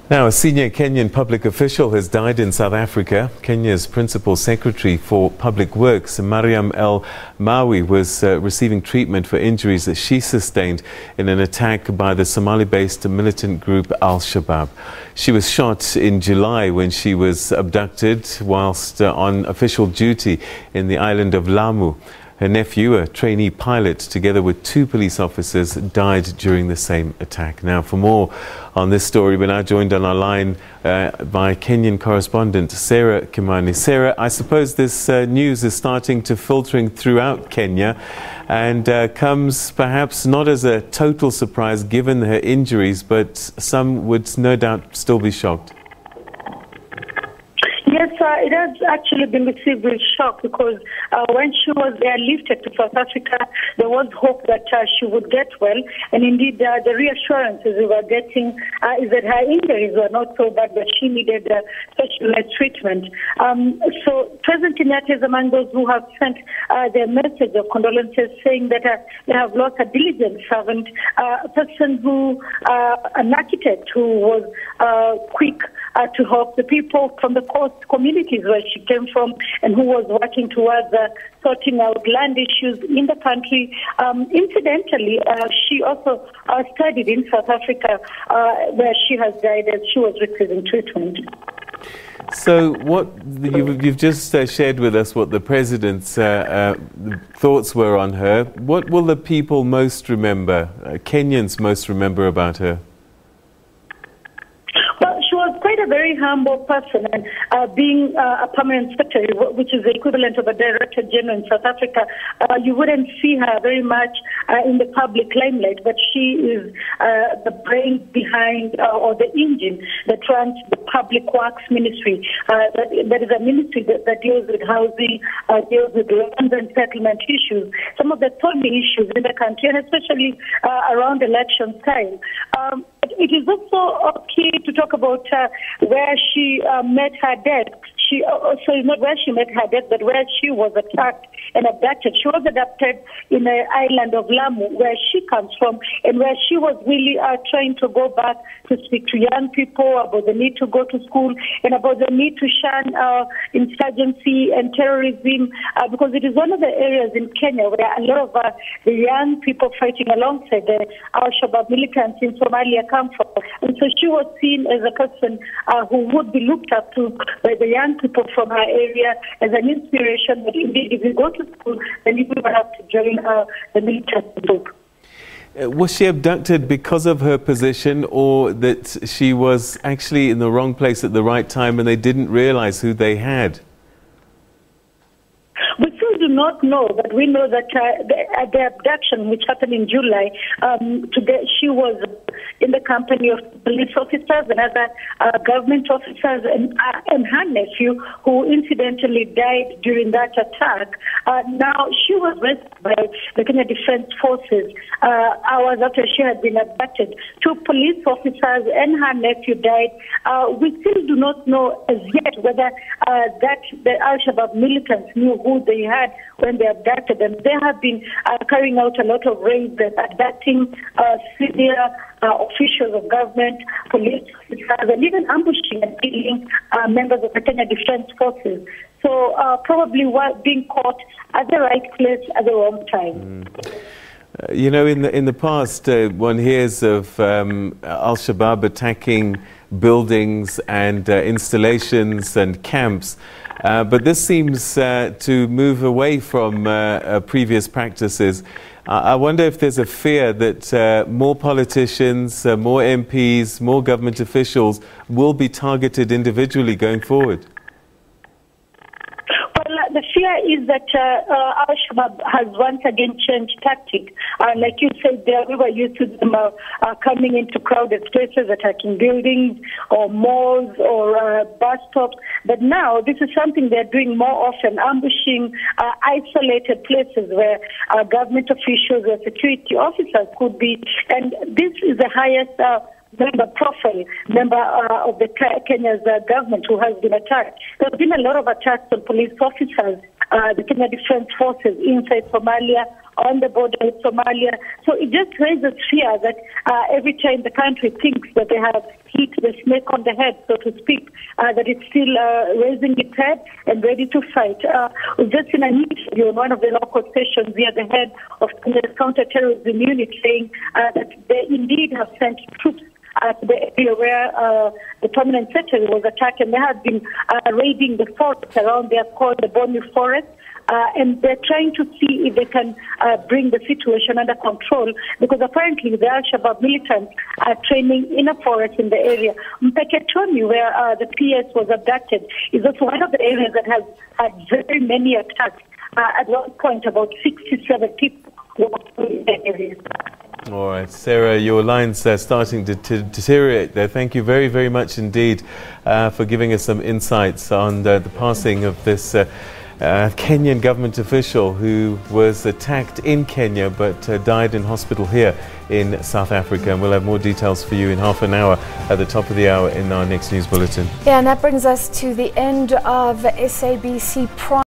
Now, a senior Kenyan public official has died in South Africa. Kenya's Principal Secretary for Public Works, Mariam El Maawy, was receiving treatment for injuries that she sustained in an attack by the Somali-based militant group Shabab. She was shot in July when she was abducted whilst on official duty in the island of Lamu. Her nephew, a trainee pilot, together with 2 police officers, died during the same attack. Now, for more on this story, we're now joined on our line by Kenyan correspondent Sarah Kimani. Sarah, I suppose this news is starting to filtering throughout Kenya and comes perhaps not as a total surprise given her injuries, but some would no doubt still be shocked. Yes, it has actually been received with shock because when she was airlifted to South Africa, there was hope that she would get well. And indeed, the reassurances we were getting is that her injuries were not so bad, but she needed specialized treatment. So President Kenyatta is among those who have sent their message of condolences, saying that they have lost a diligent servant, a person who, an architect who was quick to help the people from the coast communities where she came from and who was working towards sorting out land issues in the country. Incidentally, she also studied in South Africa where she has died as she was receiving treatment. So you've just shared with us what the President's thoughts were on her. What will the people most remember, Kenyans most remember about her? Quite a very humble person, and being a permanent secretary, which is the equivalent of a director general in South Africa, you wouldn't see her very much in the public limelight, but she is the brain behind or the engine that runs the Public Works Ministry. That is a ministry that deals with housing, deals with land and settlement issues, some of the thorny issues in the country, and especially around election time. It is also key to talk about where she met her death. Sorry, not where she met her death, but where she was attacked and abducted. She was abducted in the island of Lamu, where she comes from, and where she was really trying to go back to speak to young people about the need to go to school and about the need to shun insurgency and terrorism, because it is one of the areas in Kenya where a lot of the young people fighting alongside the Shabab militants in Somalia come from. And so she was seen as a person who would be looked up to by the young people from her area as an inspiration. But indeed, if you go to school, then you will have to join the militant group. Was she abducted because of her position, or that she was actually in the wrong place at the right time and they didn't realize who they had? We still do not know, but we know that the abduction, which happened in July, she was in the company of police officers and other government officers, and her nephew, who incidentally died during that attack. Now, she was rescued by the Kenyan Defense Forces hours after she had been abducted. 2 police officers and her nephew died. We still do not know as yet whether the Al-Shabaab militants knew who they had when they abducted them. They have been carrying out a lot of raids and abducting senior officials of government, police officers, and even ambushing and killing members of the Kenya Defense Forces. So probably being caught at the right place at the wrong time. You know, in the past, one hears of Al-Shabaab attacking buildings and installations and camps. But this seems to move away from previous practices. I wonder if there's a fear that more politicians, more MPs, more government officials will be targeted individually going forward. The fear is that Al-Shabaab has once again changed tactic. Like you said, we were used to them coming into crowded spaces, attacking buildings or malls or bus stops. But now this is something they're doing more often, ambushing isolated places where government officials or security officers could be. And this is the highest profile member of the Kenya's government who has been attacked. There have been a lot of attacks on police officers, the Kenya Defense Forces inside Somalia, on the border with Somalia. So it just raises fear that every time the country thinks that they have hit the snake on the head, so to speak, that it's still raising its head and ready to fight. We've just seen an interview in one of the local stations via the head of the counter-terrorism unit saying that they indeed have sent troops to the area where the permanent secretary was attacked, and they have been raiding the forests around there called the Boni Forest. And they're trying to see if they can bring the situation under control, because apparently the Shabab militants are training in a forest in the area. Mpeketoni, where the PS was abducted, is also one of the areas that has had very many attacks. At one point, about 67 people were in the area. All right, Sarah, your line's starting to deteriorate there. Thank you very, very much indeed for giving us some insights on the passing of this Kenyan government official who was attacked in Kenya but died in hospital here in South Africa. And we'll have more details for you in half an hour at the top of the hour in our next news bulletin. Yeah, and that brings us to the end of SABC Prime.